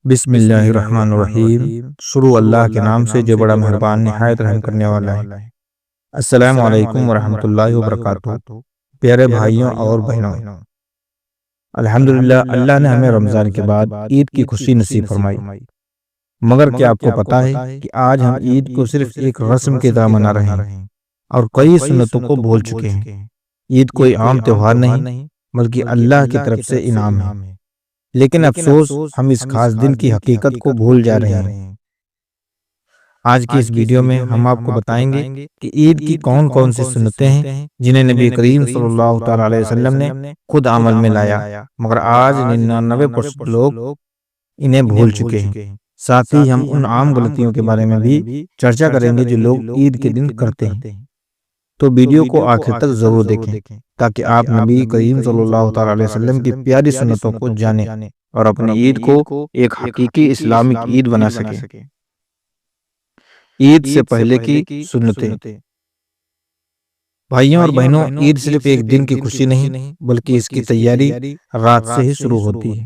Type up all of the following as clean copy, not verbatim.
بسم اللہ الرحمن الرحیم۔ شروع اللہ کے نام سے جو بڑا مہربان نہایت رحم کرنے والا ہے۔ السلام علیکم ورحمۃ اللہ وبرکاتہ۔ پیارے بھائیوں اور بہنوں، الحمدللہ اللہ نے ہمیں رمضان کے بعد عید کی خوشی نصیب فرمائی، مگر کیا آپ کو پتا ہے کہ آج ہم عید کو صرف ایک رسم کی طرح منا رہے ہیں اور کئی سنتوں کو بھول چکے ہیں۔ عید کوئی عام تہوار نہیں بلکہ اللہ کی طرف سے انعام ہے، لیکن افسوس ہم اس خاص دن کی حقیقت کو بھول جا رہے ہیں۔ آج کی اس ویڈیو میں ہم آپ کو بتائیں گے کہ عید کی کون کون سی سنتیں ہیں جنہیں نبی کریم صلی اللہ تعالی علیہ وسلم نے خود عمل میں لایا، مگر آج 99% لوگ انہیں بھول چکے ہیں۔ ساتھ ہی ہم ان عام غلطیوں کے بارے میں بھی چرچا کریں گے جو لوگ عید کے دن کرتے ہیں۔ تو ویڈیو کو آخر تک ضرور دیکھیں تاکہ آپ نبی کریم صلی اللہ تعالی علیہ وسلم کی پیاری سنتوں کو جانیں اور اپنی عید کو ایک حقیقی اسلامک عید بنا سکیں۔ عید سے پہلے کی سنتیں۔ بھائیوں اور بہنوں، عید صرف ایک دن کی خوشی نہیں بلکہ اس کی تیاری رات سے ہی شروع ہوتی ہے۔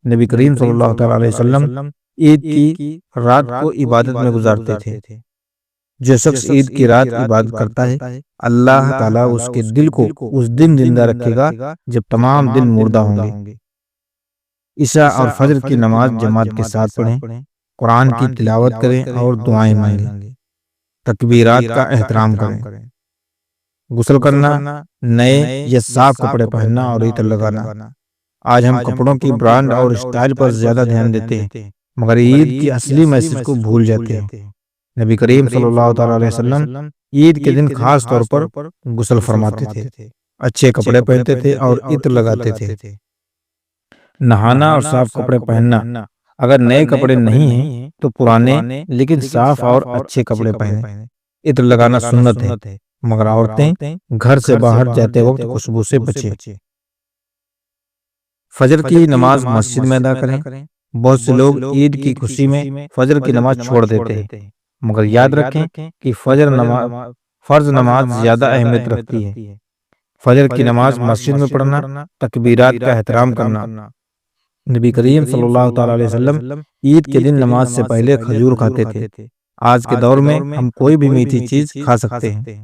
نبی کریم صلی اللہ تعالی علیہ وسلم عید کی رات کو عبادت میں گزارتے تھے۔ جو شخص عید کی رات عبادت کرتا ہے، اللہ تعالیٰ اس کے دل کو اس دن زندہ رکھے گا جب تمام دن مردہ ہوں گے۔ عشاء اور فجر کی نماز جماعت کے ساتھ پڑھیں، قرآن کی تلاوت کریں اور دعائیں مانگیں، تکبیرات کا احترام کریں، غسل کرنا، نئے یا صاف کپڑے پہننا اور عطر لگانا۔ آج ہم کپڑوں کی برانڈ اور اسٹائل پر زیادہ دھیان دیتے ہیں، مگر عید کی اصلی میسج کو بھول جاتے ہیں۔ نبی کریم صلی اللہ تعالی علیہ وسلم عید کے دن خاص طور پر غسل فرماتے تھے، اچھے کپڑے پہنتے تھے اور عطر لگاتے تھے۔ نہانا اور صاف کپڑے پہننا، اگر نئے کپڑے نہیں ہیں تو پرانے لیکن صاف اور اچھے کپڑے پہنیں۔ عطر لگانا سنت ہے، مگر عورتیں گھر سے باہر جاتے وقت خوشبو سے بچیں۔ فجر کی نماز مسجد میں ادا کریں۔ بہت سے لوگ عید کی خوشی میں فجر کی نماز چھوڑ دیتے ہیں، مگر یاد رکھیں کہ فرض نماز زیادہ اہمیت رکھتی ہے۔ فجر کی نماز مسجد میں پڑھنا، تکبیرات کا احترام کرنا۔ نبی کریم صلی اللہ تعالی علیہ وسلم عید کے دن نماز سے پہلے کھجور کھاتے تھے۔ آج کے دور میں ہم کوئی بھی میٹھی چیز کھا سکتے ہیں۔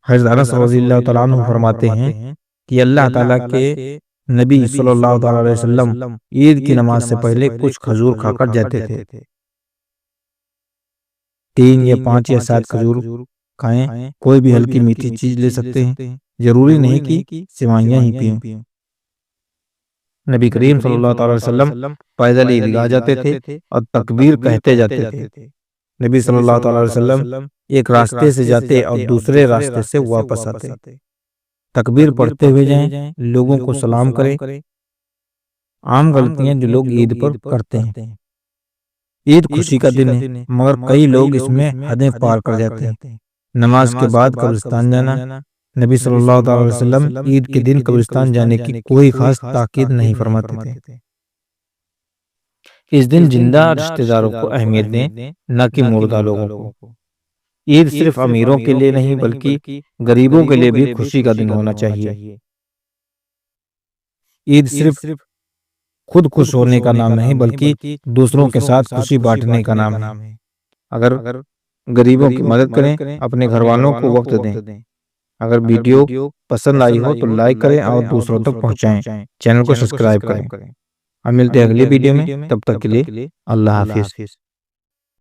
حضرت انس رضی اللہ تعالیٰ عنہ فرماتے ہیں کہ اللہ تعالیٰ کے نبی صلی اللہ تعالی علیہ وسلم عید کی نماز سے پہلے کچھ کھجور کھا کر جاتے تھے۔ 3 یا 5 یا 7 کھجور کھائیں، کوئی بھی ہلکی میٹھی چیز لے سکتے ہیں، ضروری نہیں کہ سوئیاں ہی پئیں۔ نبی کریم صلی اللہ تعالی علیہ وسلم پیدل عیدگاہ جاتے تھے اور تکبیر کہتے جاتے تھے۔ نبی صلی اللہ تعالی علیہ وسلم ایک راستے سے جاتے اور دوسرے راستے سے واپس آتے۔ تکبیر پڑھتے ہوئے جائیں، لوگوں کو سلام کریں۔ عام غلطیاں جو لوگ عید پر کرتے ہیں۔ عید خوشی کا دن ہے، مگر کئی لوگ اس میں حدیں پار کر جاتے ہیں۔ نماز کے بعد قبرستان جانا۔ نبی صلی اللہ تعالی علیہ وسلم عید کے دن قبرستان جانے کی کوئی خاص تاکید نہیں فرماتے تھے۔ اس دن زندہ رشتہ داروں کو اہمیت دیں، نہ کہ مردہ لوگوں کو۔ عید صرف امیروں کے لیے نہیں بلکہ غریبوں کے لیے بھی خوشی کا دن ہونا چاہیے۔ عید صرف خود خوش ہونے کا نام نہیں بلکہ دوسروں کے ساتھ خوشی بانٹنے کا نام ہے۔ اگر غریبوں کی مدد کریں، اپنے گھر والوں کو وقت دیں۔ اگر ویڈیو پسند آئی ہو تو لائک کریں اور دوسروں تک پہنچائیں۔ چینل کو سبسکرائب کریں۔ ہم ملتے ہیں اگلی ویڈیو میں، تب تک کے لیے اللہ حافظ۔